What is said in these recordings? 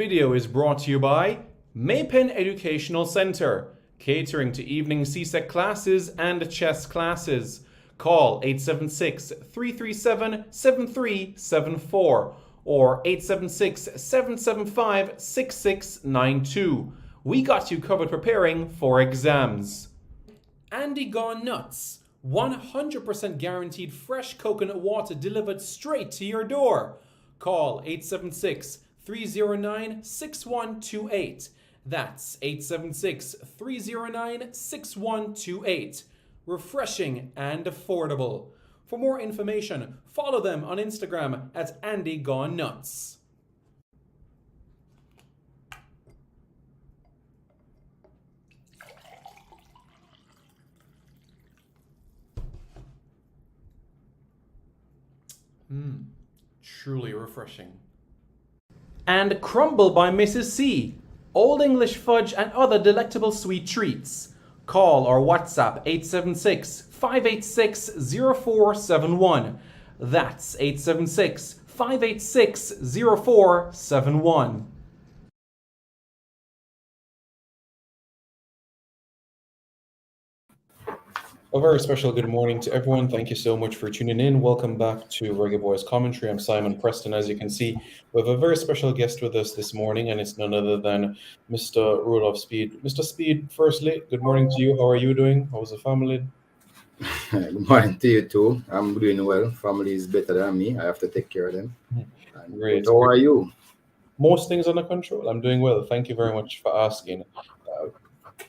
video is brought to you by Maypen Educational Center, catering to evening CSEC classes and chess classes. Call 876-337-7374 or 876-775-6692. We got you covered preparing for exams. Andy Gone Nuts. 100% guaranteed fresh coconut water delivered straight to your door. Call 876-309-6128. That's 876-309-6128. Refreshing and affordable. For more information, follow them on Instagram at Andy Gone Nuts. Truly refreshing. And Crumble by Mrs. C. Old English fudge and other delectable sweet treats. Call or WhatsApp 876-586-0471. That's 876-586-0471. A very special good morning to everyone. Thank you so much for tuning in. Welcome back to Reggaeboyz Commentary. I'm Simon Preston. As you can see, we have a very special guest with us this morning, and it's none other than Mr. Rudolph Speid. Mr. Speid, firstly, good morning to you. How are you doing? How's the family? Good morning to you too. I'm doing well. Family is better than me. I have to take care of them. Great. How are you? Most things under control. I'm doing well. Thank you very much for asking.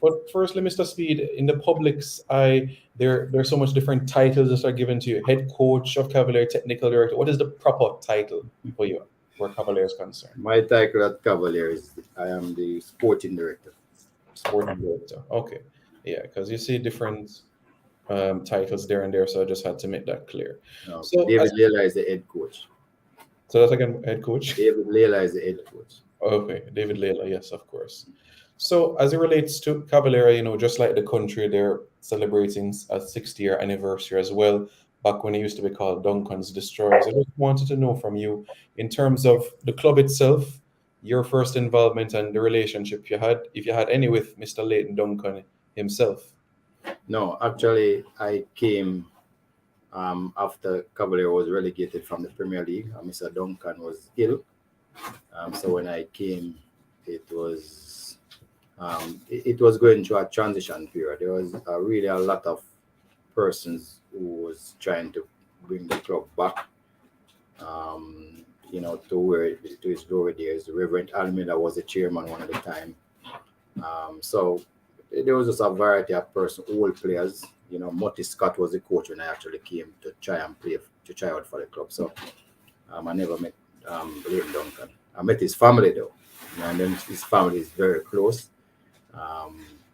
But firstly, Mr. Speid, in the public's eye, there's so much different titles that are given to you. Head coach of Cavalier, technical director. What is the proper title for you, where Cavalier is concerned? My title at Cavalier is I am the sporting director. Sporting director. Okay. Yeah, because you see different titles there and there, so I just had to make that clear. No, so David Layla is the head coach. So that's again head coach? David Layla is the head coach. Okay, David Layla, yes, of course. So as it relates to Cavalier, just like the country, they're celebrating a 60-year anniversary as well, back when it used to be called Duncan's Destroyers. I just wanted to know from you, in terms of the club itself, your first involvement and the relationship you had, if you had any, with Mr. Leighton Duncan himself. No, actually, I came after Cavalier was relegated from the Premier League. Mr. Duncan was ill. So when I came, it was going through a transition period. There was really a lot of persons who was trying to bring the club back, to its glory days. Reverend Almeida was the chairman one at the time. So there was just a variety of persons, old players. Mutty Scott was the coach when I actually came to try out for the club. So I never met Leighton Duncan. I met his family though, and then his family is very close.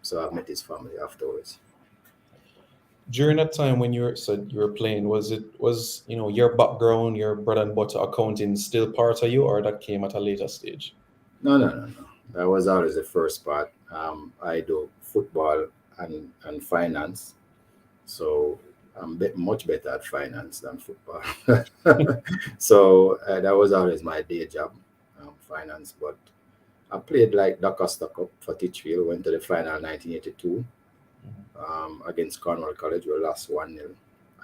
So I met his family afterwards. During that time when you were playing, was your background, your bread and butter accounting still part of you, or that came at a later stage? No. That was always the first part. I do football and finance, so I'm much better at finance than football. So that was always my day job, finance. But I played like the Costa Cup for Titchfield, went to the final 1982 against Cornwall College. We lost 1-0.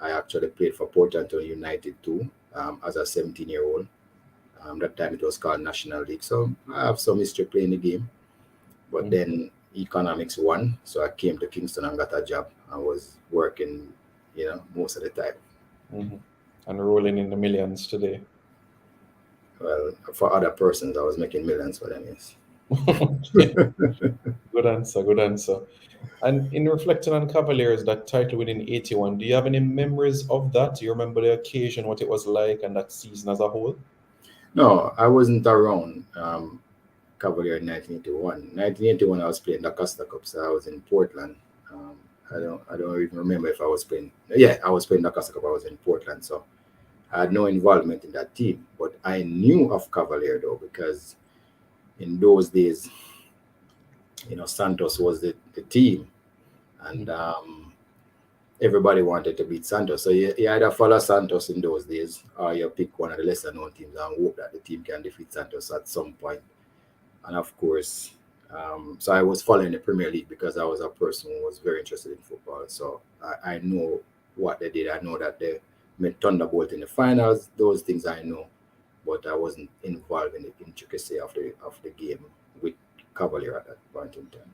I actually played for Port Anthony United too as a 17-year-old. That time it was called National League. So I have some history playing the game. But then economics won. So I came to Kingston and got a job. I was working, most of the time. And rolling in the millions today. Well, for other persons, I was making millions for them, yes. Good answer. And in reflecting on Cavaliers, that title within 81, do you have any memories of that? Do you remember the occasion, what it was like, and that season as a whole? No, I wasn't around Cavalier in 1981. 1981, I was playing the Costa Cup, so I was in Portland. I don't even remember if I was playing. Yeah, I was playing the Costa Cup. I was in Portland, so I had no involvement in that team. But I knew of Cavalier though, because in those days, Santos was the team, and everybody wanted to beat Santos. So you either follow Santos in those days, or you pick one of the lesser known teams and hope that the team can defeat Santos at some point. And of course, so I was following the Premier League because I was a person who was very interested in football. So I know what they did. I know that they made Thunderbolt in the finals. Those things I know, but I wasn't involved in the intricacy of the game with Cavalier at that point in time.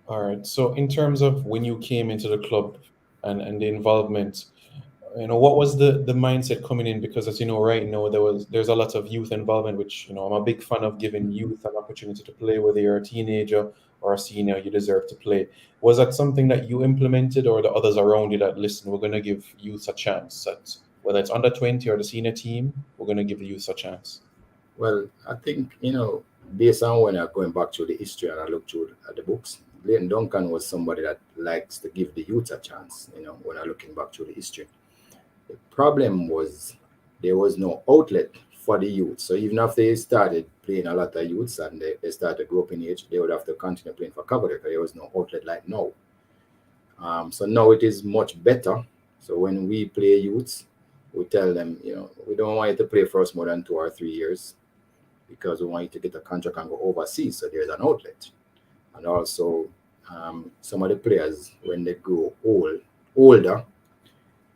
All right. So in terms of when you came into the club and the involvement, what was the mindset coming in? Because as you know, right now there's a lot of youth involvement, which I'm a big fan of giving youth an opportunity to play, whether you're a teenager or a senior, you deserve to play. Was that something that you implemented, or the others around you that listen, we're going to give youth a chance at whether it's under 20 or the senior team, we're going to give the youth a chance? Well, I think, based on when I'm going back to the history and I look through at the books, Leighton Duncan was somebody that likes to give the youth a chance, when I'm looking back through the history. The problem was there was no outlet for the youth. So even after they started playing a lot of youths and they started to grow up in age, they would have to continue playing for Cavalier because there was no outlet like now. So now it is much better. So when we play youths, we tell them, we don't want you to play for us more than 2 or 3 years because we want you to get a contract and go overseas. So there's an outlet. And also, some of the players, when they grow older,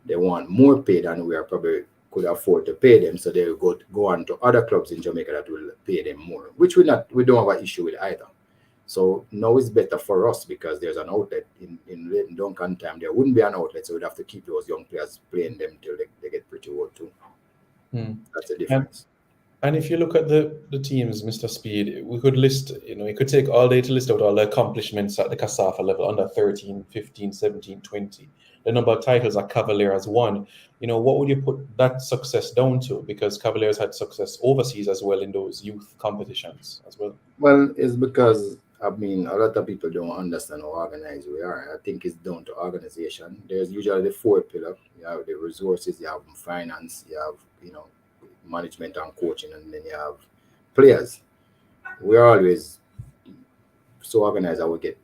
they want more pay than we are probably could afford to pay them. So they will go on to other clubs in Jamaica that will pay them more, which we don't have an issue with either. So now it's better for us because there's an outlet. In Leighton Duncan time, there wouldn't be an outlet, so we'd have to keep those young players playing them till they get pretty old too. That's the And difference. And if you look at the teams, Mr. Speid, we could list, it could take all day to list out all the accomplishments at the Casafa level, under 13, 15, 17, 20. The number of titles that Cavalier has won. What would you put that success down to? Because Cavaliers had success overseas as well in those youth competitions as well. Well, it's because, a lot of people don't understand how organized we are. I think it's down to organization. There's usually the four pillar. You have the resources, you have finance, you have, management and coaching, and then you have players. We're always so organized that we get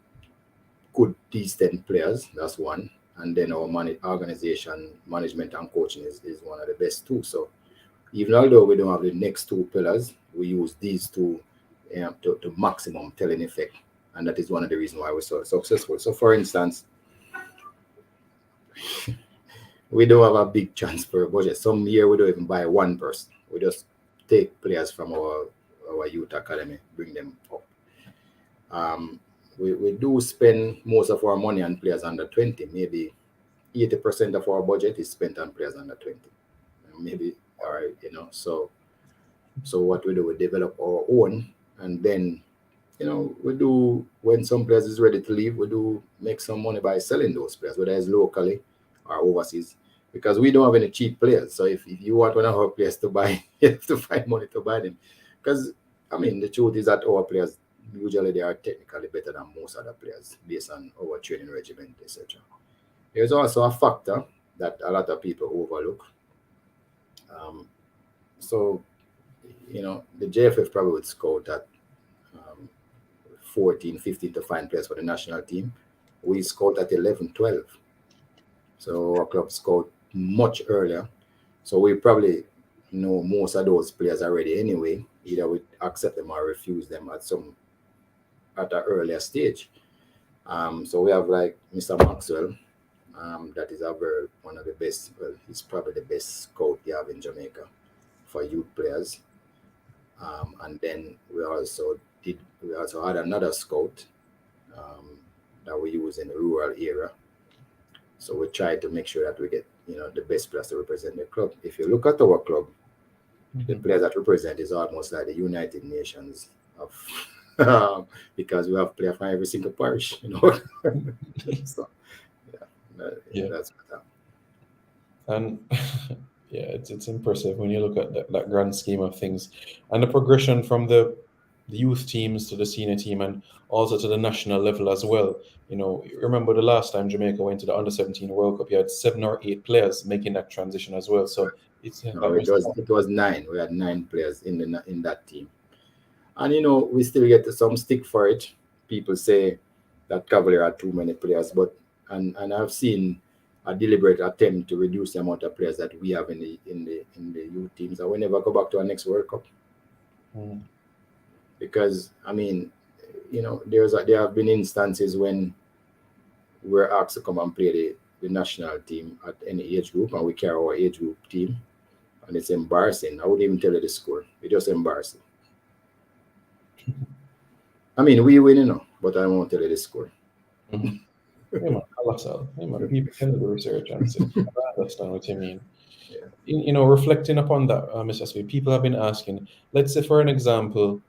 good, decent players. That's one. And then our organization, management, and coaching is one of the best too. So even although we don't have the next two pillars, we use these two to maximum telling effect. And that is one of the reasons why we're so successful. So, for instance, we don't have a big transfer budget. Some year we don't even buy one person. We just take players from our youth academy, bring them up. We do spend most of our money on players under 20. Maybe 80% of our budget is spent on players under 20. Maybe, all right, So what we do, we develop our own, and then, we do, when some players is ready to leave, we do make some money by selling those players, whether it's locally or overseas, because we don't have any cheap players. So if you want one of our players to buy, you have to find money to buy them. Because, the truth is that our players, usually they are technically better than most other players based on our training regimen, etc. There's also a factor that a lot of people overlook. So, the JFF probably would scout at 14, 15 to find players for the national team. We scout at 11, 12. So our club scout much earlier. So we probably know most of those players already anyway. Either we accept them or refuse them at an earlier stage. So we have like Mr. Maxwell. That is one of the best. Well, he's probably the best scout you have in Jamaica for youth players. And then we also had another scout that we use in the rural area. So we try to make sure that we get the best players to represent the club. If you look at our club, the players that represent is almost like the United Nations of because we have players from every single parish, So that's better. And yeah, it's impressive when you look at that grand scheme of things, and the progression from the youth teams to the senior team and also to the national level as well. Remember the last time Jamaica went to the under 17 World Cup, you had 7 or 8 players making that transition as well. So it's No, it was 9. We had 9 players in that team, and we still get some stick for it. People say that Cavalier had too many players, but and I've seen a deliberate attempt to reduce the amount of players that we have in the youth teams, and we never go back to our next World Cup. because I mean, there have been instances when we're asked to come and play the national team at any age group, and we carry our age group team, and it's embarrassing. I wouldn't even tell you the score. It's just embarrassing. I mean, we win, but I won't tell you the score. Mm-hmm. Hey man, colossal. Hey man, people can do the research and say, I understand what you mean. Yeah. Reflecting upon that, Mr. Speid, people have been asking, let's say for an example,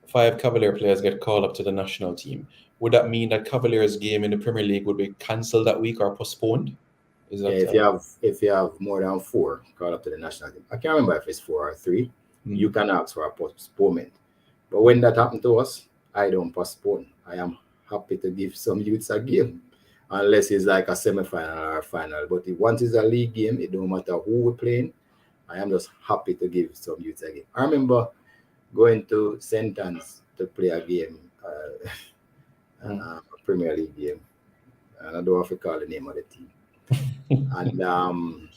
5 Cavalier players get called up to the national team. Would that mean that Cavalier's game in the Premier League would be cancelled that week or postponed? Is Yeah, that if you have more than 4 called up to the national team, I can't remember if it's 4 or 3. You can ask for a postponement. But when that happened to us, I don't postpone. I am happy to give some youths a game, unless it's like a semi-final or a final. But once it's a league game, it don't matter who we're playing. I am just happy to give some youths a game. I remember going to St. Anne's to play a game, a Premier League game, and I don't have to call the name of the team. And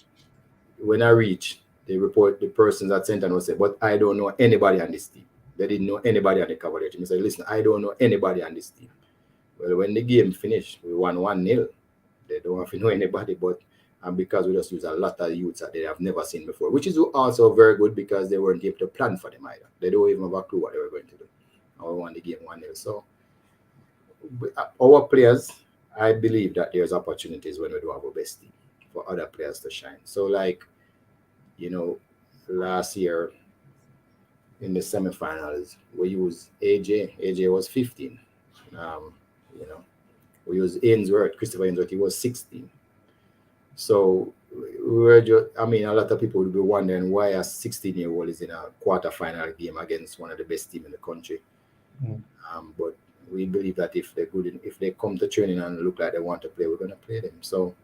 when I reached, the persons at St. Anne's would say, but I don't know anybody on this team. They didn't know anybody on the Cavalier team. I said, listen, I don't know anybody on this team. Well, when the game finished, we won 1-0. They don't have to know anybody, and because we just use a lot of youths that they have never seen before, which is also very good because they weren't able to plan for them either. They don't even have a clue what they were going to do. And we won the game 1-0. So our players, I believe that there's opportunities when we do have our best team for other players to shine. So like, last year in the semifinals, we used AJ. AJ was 15. We used Christopher Ainsworth, he was 16. So we were just, I mean, a lot of people would be wondering why a 16-year-old is in a quarterfinal game against one of the best teams in the country. But we believe that if they come to training and look like they want to play, we're going to play them. So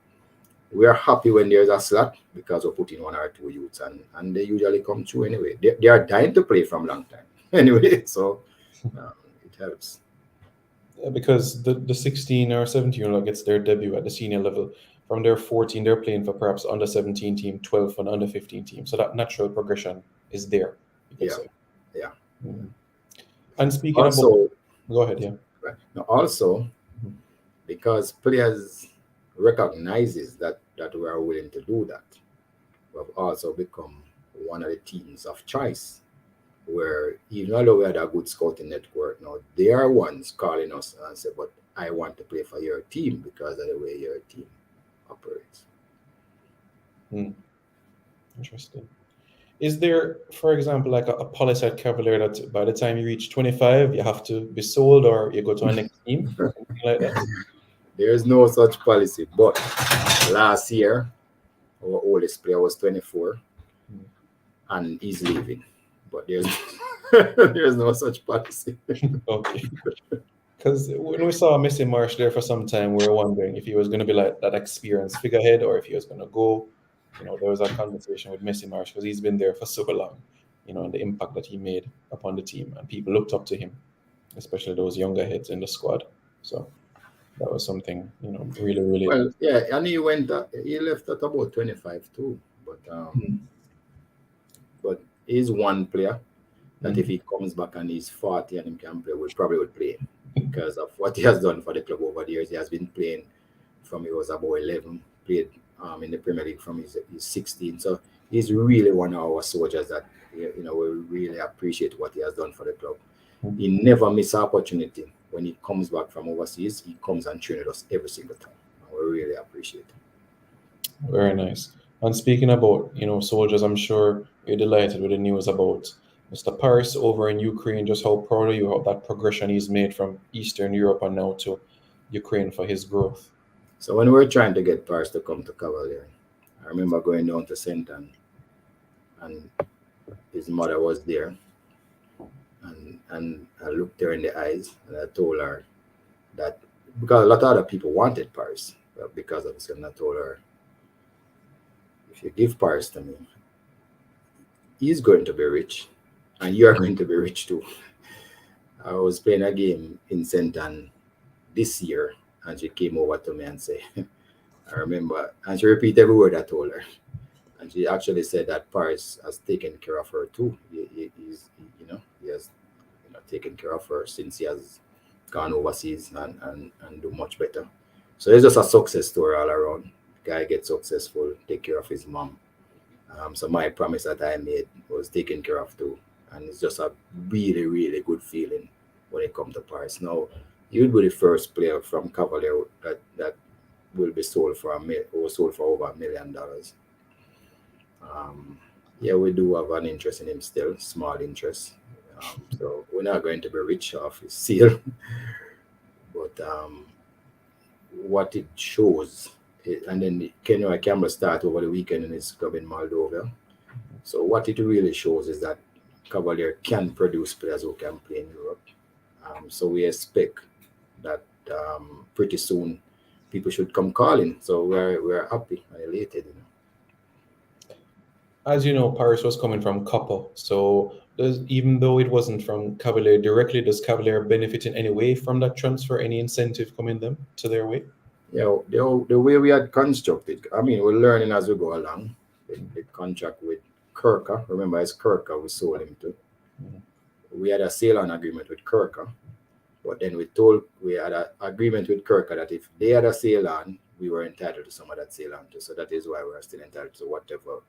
we are happy when there's a slot because we're putting 1 or 2 youths, and they usually come through anyway. They are dying to play from a long time anyway, so it helps. Because the 16 or 17-year-old gets their debut at the senior level. From their 14, they're playing for perhaps under 17 team, 12 for an under 15 team. So that natural progression is there. Yeah. Mm-hmm. And speaking also, about, go ahead, yeah. Right. Now also, because players recognizes that we are willing to do that, we've also become one of the teams of choice, where even though we had a good scouting network, now they are ones calling us and say, but I want to play for your team because of the way your team operates. Interesting. Is there, for example, like a policy at Cavalier that by the time you reach 25, you have to be sold or you go to a next team? Something like that? There is no such policy, but last year, our oldest player was 24 and he's leaving. But there's no such policy. Okay. Because when we saw Messi Marsh there for some time, we were wondering if he was going to be like that experienced figurehead or if he was going to go. There was a conversation with Messi Marsh because he's been there for so long, and the impact that he made upon the team. And people looked up to him, especially those younger heads in the squad. So that was something, really, really. Well, yeah, and he left at about 25 too. But he's one player that if he comes back and he's 40 and he can play, we probably would play him because of what he has done for the club over the years. He has been playing from he was about 11, played in the Premier League from his 16. So he's really one of our soldiers that we really appreciate what he has done for the club. He never misses an opportunity. When he comes back from overseas, he comes and trains us every single time. We really appreciate it. Very nice. And speaking about, soldiers, I'm sure you're delighted with the news about Mr. Paris over in Ukraine. Just how proud of you of that progression he's made from Eastern Europe and now to Ukraine for his growth. So when we were trying to get Paris to come to Cavalier, I remember going down to St. Anne and his mother was there. And I looked her in the eyes and I told her that because a lot of other people wanted Paris, but because of this, and I told her, if you give Paris to me, he's going to be rich and you're going to be rich too. I was playing a game in St. Anne this year and she came over to me and said, I remember, and she repeated every word I told her. And she actually said that Paris has taken care of her too. He taken care of her since he has gone overseas and do much better. So it's just a success story all around. Guy gets successful, take care of his mom. So my promise that I made was taken care of too, and it's just a really, really good feeling when it comes to Paris. Now, you'd be the first player from Cavalier that will be sold for sold for over $1 million. Yeah, we do have an interest in him still, small interest. So we're not going to be rich off his sale, but what it shows, and then Kenny Campbell start over the weekend in his club in Moldova. So what it really shows is that Cavalier can produce players who can play in Europe. So we expect that pretty soon people should come calling. So we're happy and elated. As you know, Paris was coming from Copper. So even though it wasn't from Cavalier directly, does Cavalier benefit in any way from that transfer? Any incentive coming them to their way? Yeah, the way we had constructed, I mean, we're learning as we go along. The contract with Kirka, remember it's Kirka we sold him to. We had a sale on agreement with Kirka, but then we had an agreement with Kirka that if they had a sale on, we were entitled to some of that sale on too. So that is why we're still entitled to whatever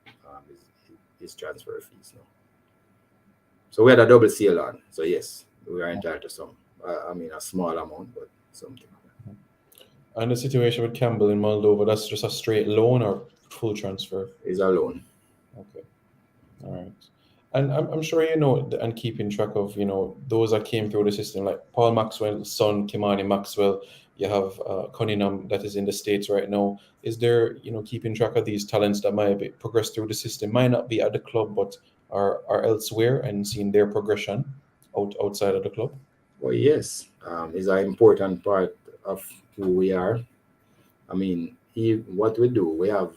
his transfer fees now. So we had a double sale on. So yes, we are entitled to some. I mean, a small amount, but something. And the situation with Campbell in Moldova, that's just a straight loan or full transfer? It's a loan. Okay. All right. And I'm sure you know and keeping track of, those that came through the system, like Paul Maxwell's son, Kimani Maxwell. You have Cunningham that is in the States right now. Is there, keeping track of these talents that might be progressed through the system, might not be at the club, but are elsewhere, and seeing their progression outside of the club? Well, yes, is an important part of who we are. I mean, what we do, we have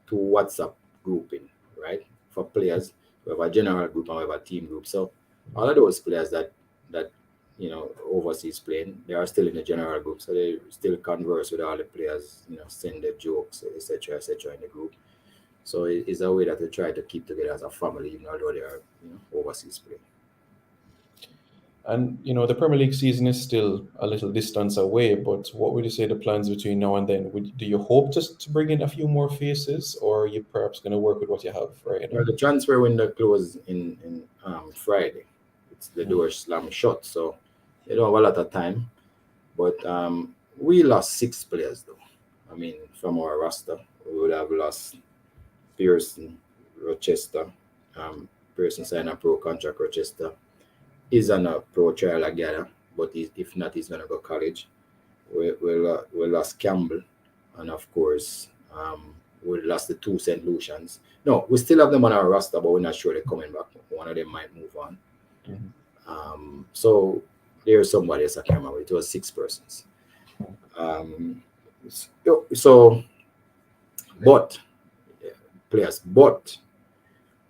two WhatsApp grouping, right? For players, we have a general group and we have a team group. So all of those players that overseas playing, they are still in the general group. So they still converse with all the players, send their jokes, etc., in the group. So it's a way that we try to keep together as a family, even although they are overseas playing. And the Premier League season is still a little distance away, but what would you say the plans between now and then? Do you hope to bring in a few more faces, or are you perhaps going to work with what you have right now? Well, the transfer window closed in Friday. It's the door slam shut, so they don't have a lot of time. But we lost 6 players though. I mean, from our roster, we would have lost Pearson, Rochester. Pearson signed a pro contract. Rochester is on a pro trial again, but if not, he's gonna go college. We lost Campbell, and of course, we lost the 2 St. Lucians. No, we still have them on our roster, but we're not sure they're coming back. One of them might move on. So there's somebody else I can't remember. It was 6 persons. But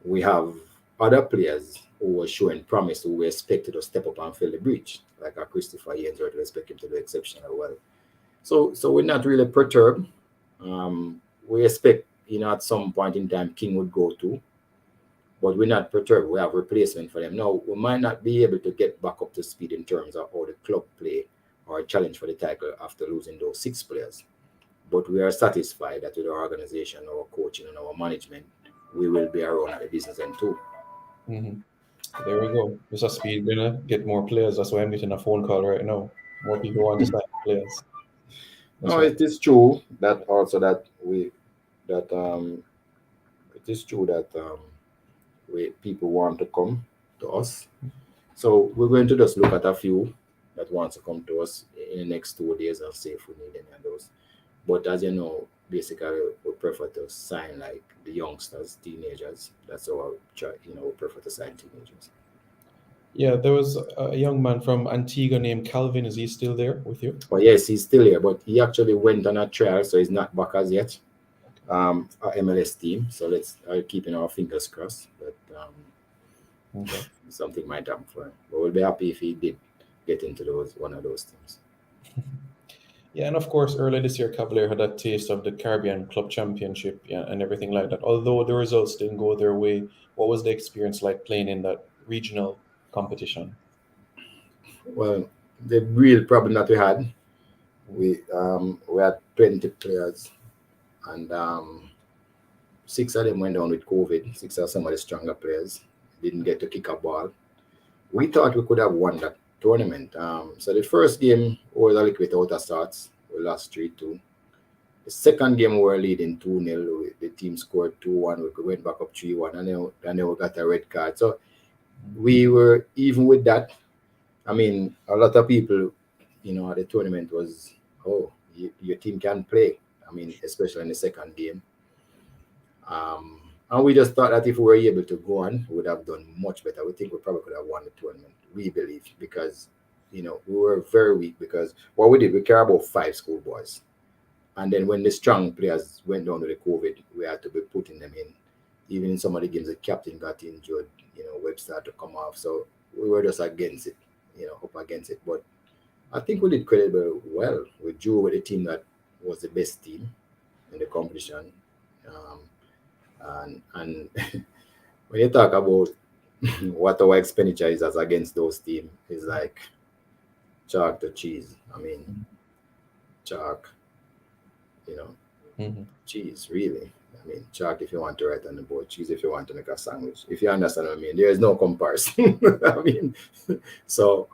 we have other players who were showing promise, who were expected to step up and fill the breach, like a Christopher Yanes, or to expect him to do exceptional well. So we're not really perturbed. We expect, at some point in time, King would go too, but we're not perturbed. We have replacement for them. Now, we might not be able to get back up to speed in terms of how the club play or challenge for the title after losing those 6 players. But we are satisfied that with our organization, our coaching, and our management, we will be around at the business end too. There we go. Mr. Speid gonna get more players. That's why I'm getting a phone call right now. More people want to sign players. No, it is true that also that it is true that people want to come to us. So we're going to just look at a few that wants to come to us in the next 2 days and see if we need any of those. But as you know, basically we prefer to sign like the youngsters, teenagers. That's how we prefer to sign teenagers. Yeah, there was a young man from Antigua named Calvin. Is he still there with you? Oh yes, he's still here, but he actually went on a trial, so he's not back as yet. Our MLS team. So let's keeping our fingers crossed that something might happen for him. But we'll be happy if he did get into one of those teams. Yeah, and of course, earlier this year, Cavalier had a taste of the Caribbean Club Championship, and everything like that. Although the results didn't go their way, what was the experience like playing in that regional competition? Well, the real problem that we had 20 players, and 6 of them went down with COVID. 6 are some of the stronger players didn't get to kick a ball. We thought we could have won that tournament. So the first game was a little bit out of sorts. We lost 3-2. The second game we were leading 2-0. The team scored 2-1. We went back up 3-1, and then we got a red card. So we were, even with that, I mean, a lot of people, at the tournament was, oh, your team can play. I mean, especially in the second game. And we just thought that if we were able to go on, we would have done much better. We think we probably could have won the tournament, we believe, because, we were very weak. Because what we did, we care about 5 schoolboys. And then when the strong players went down to the COVID, we had to be putting them in. Even in some of the games, the captain got injured, Webster had to come off. So we were just against it, up against it. But I think we did incredibly well. We drew with a team that was the best team in the competition. And when you talk about what our expenditure is as against those teams, it's like chalk to cheese. I mean, chalk, cheese, really. I mean, chalk if you want to write on the board, cheese if you want to make a sandwich. If you understand what I mean, there is no comparison. I mean, so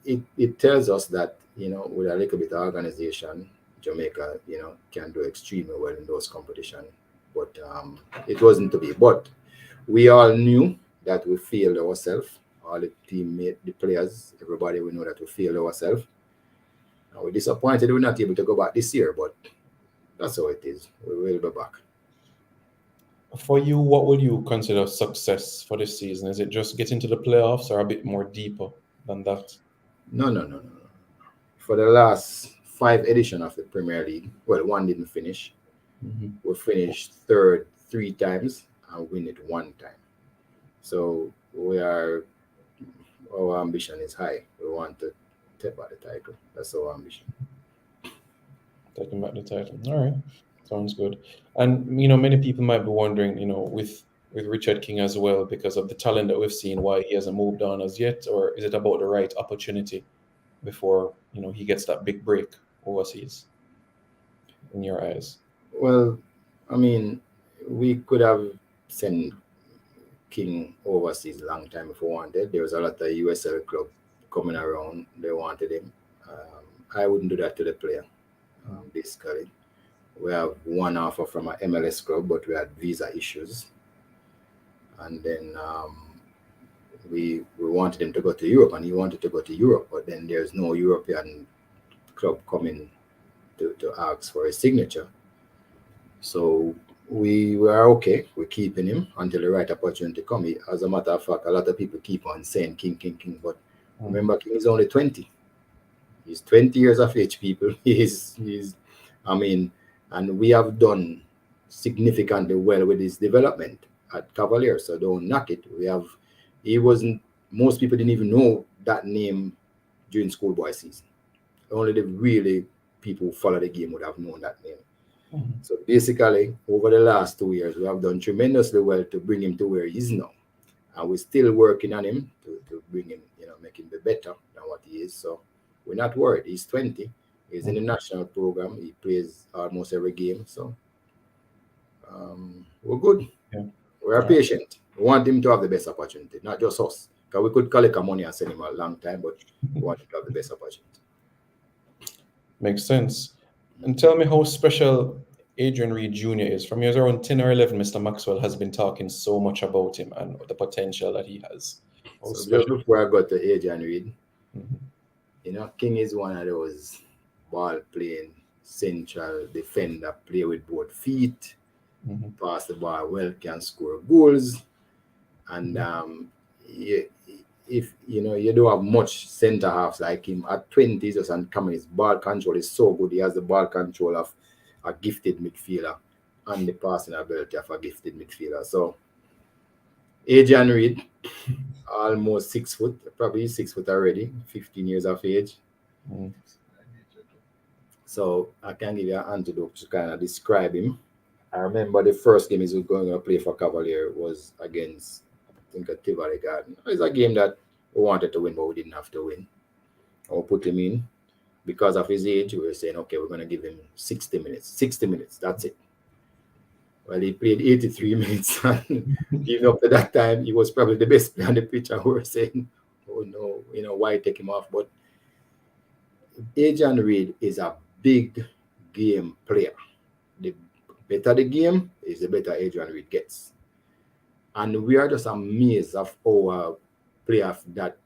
it tells us that, with a little bit of organization, Jamaica, can do extremely well in those competitions. But it wasn't to be. But we all knew that we failed ourselves. All the teammates, the players, everybody, we know that we failed ourselves. And we're disappointed we're not able to go back this year, but that's how it is. We will be back. For you, what would you consider success for this season? Is it just getting to the playoffs or a bit more deeper than that? No. For the last 5 editions of the Premier League, well, one didn't finish. We finished third 3 times and win it 1 time. So our ambition is high. We want to take back the title. That's our ambition. Taking back the title. All right. Sounds good. And, many people might be wondering, with Richard King as well, because of the talent that we've seen, why he hasn't moved on as yet, or is it about the right opportunity before, he gets that big break overseas, in your eyes? Well, I mean, we could have sent King overseas a long time if we wanted. There was a lot of USL club coming around. They wanted him. I wouldn't do that to the player, basically. We have one offer from an MLS club, but we had visa issues. And then we wanted him to go to Europe, and he wanted to go to Europe, but then there's no European club coming to ask for his signature. So we were okay. We're keeping him until the right opportunity comes. As a matter of fact, a lot of people keep on saying King, but remember, King is only 20. He's 20 years of age, people. And we have done significantly well with his development at Cavalier, so don't knock it. Most people didn't even know that name during schoolboy season. Only the really people who follow the game would have known that name. So basically, over the last 2 years, we have done tremendously well to bring him to where he is now. And we're still working on him to bring him, make him be better than what he is. So we're not worried. He's 20. He's in the national program. He plays almost every game. So we're good. Yeah. We're patient. We want him to have the best opportunity, not just us. Because we could collect our money and send him a long time, but we want him to have the best opportunity. Makes sense. And tell me how special Adrian Reed Jr. is. From years around 10 or 11, Mr. Maxwell has been talking so much about him and the potential that he has. So just before I got to Adrian Reed, King is one of those ball-playing central defender, play with both feet, pass the ball well, can score goals. And if you don't have much center halves like him at 20, just and coming, his ball control is so good. He has the ball control of a gifted midfielder and the passing ability of a gifted midfielder. So Adrian Reed, almost 6 foot, probably 6 foot already, 15 years of age. So I can give you an antidote to kind of describe him. I remember the first game he was going to play for Cavalier was against think at Tivoli Garden. It's a game that we wanted to win, but we didn't have to win. Or put him in because of his age. We were saying, okay, we're going to give him 60 minutes. 60 minutes, that's it. Well, he played 83 minutes, and even up to that time, he was probably the best player on the pitch. And we were saying, oh no, why take him off? But Adrian Reid is a big game player. The better the game is, the better Adrian Reid gets. And we are just amazed of our player that,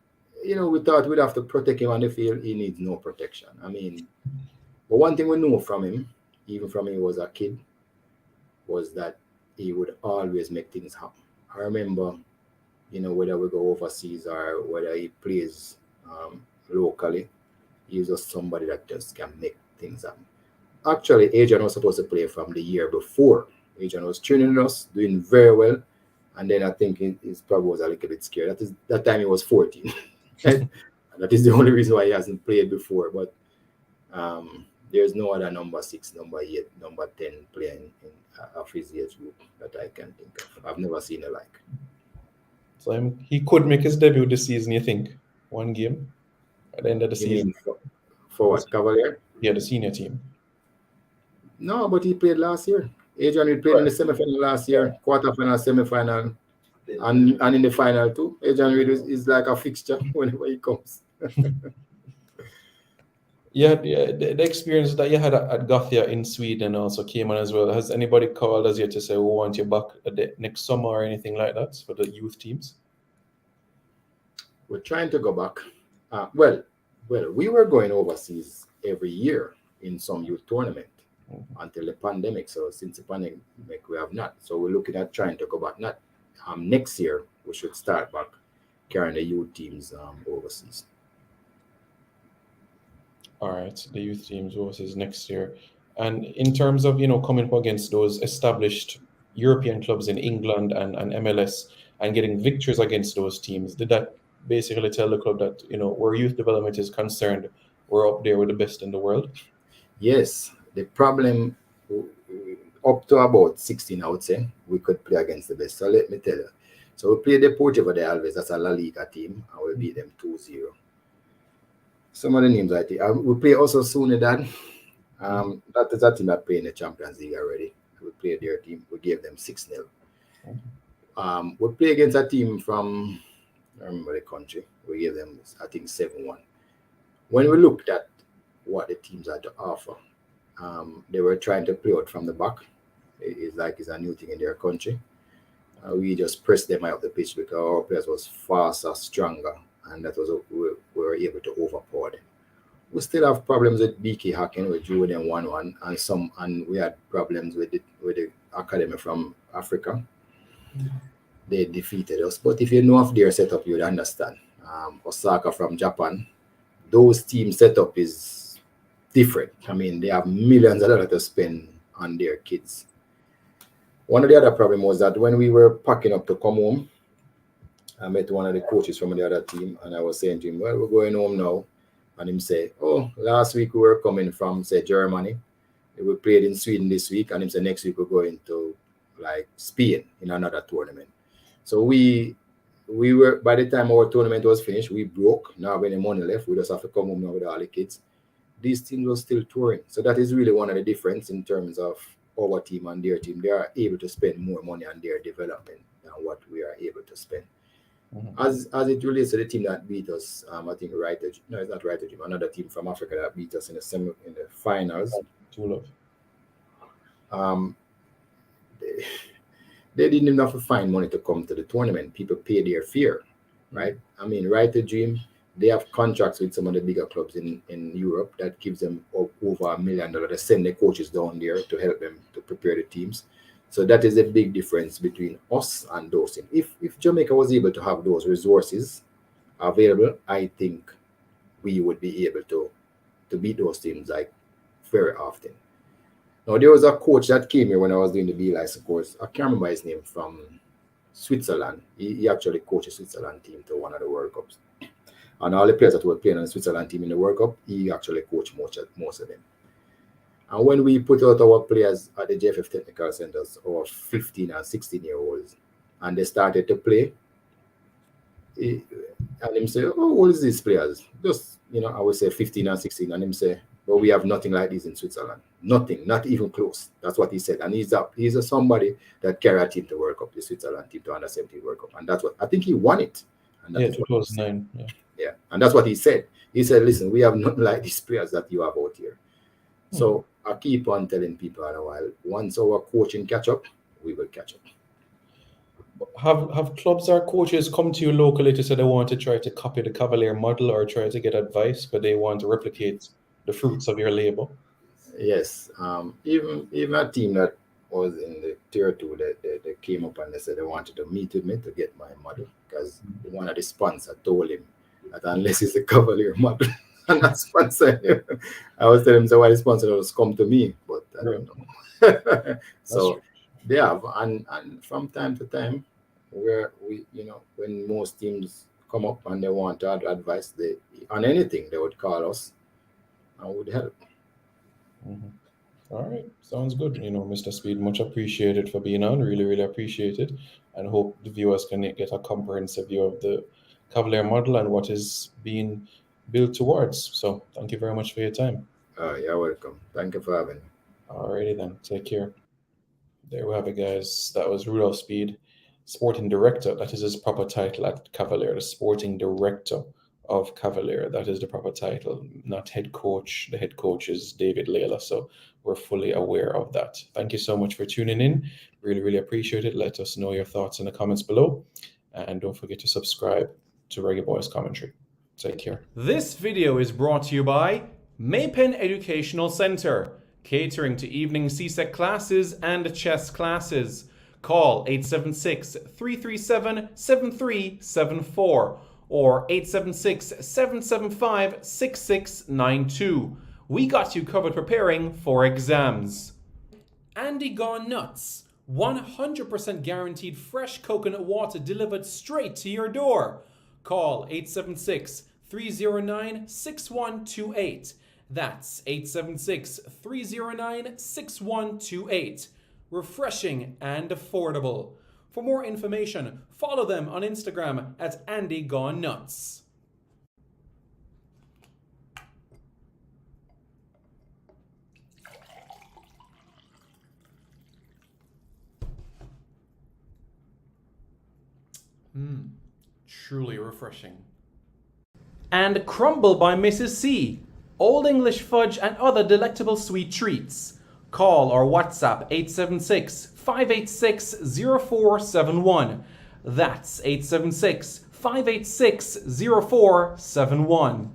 we thought we'd have to protect him on the field. He needs no protection. I mean, but one thing we know from him, even from when he was a kid, was that he would always make things happen. I remember, whether we go overseas or whether he plays locally, he's just somebody that just can make things happen. Actually, Adrian was supposed to play from the year before. Adrian was training us, doing very well, and then I think he probably was a little bit scared. That time he was 14. And that is the only reason why he hasn't played before. But there's no other number 6, number 8, number 10 playing in of his age group that I can think of. I've never seen a like. So he could make his debut this season, you think? One game at the end of the season. Mean for what, Cavalier? Yeah, the senior team. No, but he played last year. Adrian played in the semi-final last year, quarterfinal, semi-final, and in the final too. Adrian Reid is like a fixture whenever he comes. Yeah, the experience that you had at Gothia in Sweden also came on as well. Has anybody called us yet to say we want you back next summer or anything like that for the youth teams? We're trying to go back. Well, we were going overseas every year in some youth tournament until the pandemic. So since the pandemic, we have not. So we're looking at trying to go back. Not next year, we should start back carrying the youth teams overseas. All right, the youth teams versus next year. And in terms of, coming up against those established European clubs in England and MLS and getting victories against those teams, did that basically tell the club that, where youth development is concerned, we're up there with the best in the world? Yes. The problem, up to about 16, I would say, we could play against the best. So let me tell you. So we played Deportivo de Alves, that's a La Liga team, and we beat them 2-0. Some of the names I think. We play also Sunedad. That is a team that played in the Champions League already. We played their team. We gave them 6-0. We play against a team from, I remember the country. We gave them, I think, 7-1. When we looked at what the teams had to offer, they were trying to play out from the back. It's a new thing in their country. We just pressed them out the pitch because our players was faster, stronger, and that was we were able to overpower them. We still have problems with BK Hacking. We drew them 1-1, and we had problems with the academy from Africa. They defeated us. But if you know of their setup, you would understand. Osaka from Japan, those team setup is different. I mean, they have millions of dollars to spend on their kids. One of the other problems was that when we were packing up to come home, I met one of the coaches from the other team, and I was saying to him, well, we're going home now. And him say, oh, last week we were coming from, say, Germany. We played in Sweden this week, and him say next week we're going to, like, Spain in another tournament. So we were, by the time our tournament was finished, we broke. Now when the money left, we just have to come home now with all the kids. These teams were still touring. So that is really one of the difference in terms of our team and their team. They are able to spend more money on their development than what we are able to spend. As it relates to the team that beat us, I think it's not another team from Africa that beat us in the finals. They didn't even have to find money to come to the tournament. People pay their fare, right? I mean, Right to Dream, they have contracts with some of the bigger clubs in Europe that gives them over $1 million. They send the coaches down there to help them to prepare the teams. So that is a big difference between us and those teams. If Jamaica was able to have those resources available, I think we would be able to beat those teams like very often. Now, there was a coach that came here when I was doing the B-License course. I can't remember his name, from Switzerland. He actually coached the Switzerland team to one of the World Cups. And all the players that were playing on the Switzerland team in the World Cup, he actually coached most of them. And when we put out our players at the JFF Technical Centers, our 15 and 16-year-olds, and they started to play, and him say, oh, what is these players? Just, I would say 15 and 16. And him say, well, we have nothing like this in Switzerland. Nothing, not even close. That's what he said. And he's a somebody that carried a team to World Cup, the Switzerland team to under 17 World Cup. And that's what, I think he won it. And Yeah, 2009. Yeah. And that's what he said. He said, listen, we have nothing like these players that you have out here. So I keep on telling people all the while, once our coaching catch up, we will catch up. Have clubs or coaches come to you locally to say they want to try to copy the Cavalier model or try to get advice, but they want to replicate the fruits of your label? Yes. Even a team that was in the tier 2, they came up and they said they wanted to meet with me to get my model, because one of the sponsors told him that unless it's a Cavalier model and not sponsor him, I was telling him, so why the sponsor does come to me, but I don't know. So they have, and from time to time, where we, when most teams come up and they want to advice, on anything, they would call us and would help. All right, sounds good. Mr. Speid, much appreciated for being on. Really, really appreciated, and hope the viewers can get a comprehensive view of the Cavalier model and what is being built towards. So, thank you very much for your time. You're welcome. Thank you for having me. Alrighty then, take care. There we have it, guys. That was Rudolph Speid, sporting director. That is his proper title at Cavalier, the sporting director of Cavalier. That is the proper title, not head coach. The head coach is David Layla, so we're fully aware of that. Thank you so much for tuning in. Really, really appreciate it. Let us know your thoughts in the comments below. And don't forget to subscribe to Reggaeboyz Commentary. Take care. This video is brought to you by Maypen Educational Center, catering to evening CSEC classes and chess classes. Call 876-337-7374 or 876-775-6692. We got you covered preparing for exams. Andy Gone Nuts, 100% guaranteed fresh coconut water delivered straight to your door. Call 876-309-6128. That's 876-309-6128. Refreshing and affordable. For more information, follow them on Instagram at Andy Gone Nuts. Truly refreshing. And Crumble by Mrs. C. Old English fudge and other delectable sweet treats. Call or WhatsApp 876-586-0471. That's 876-586-0471.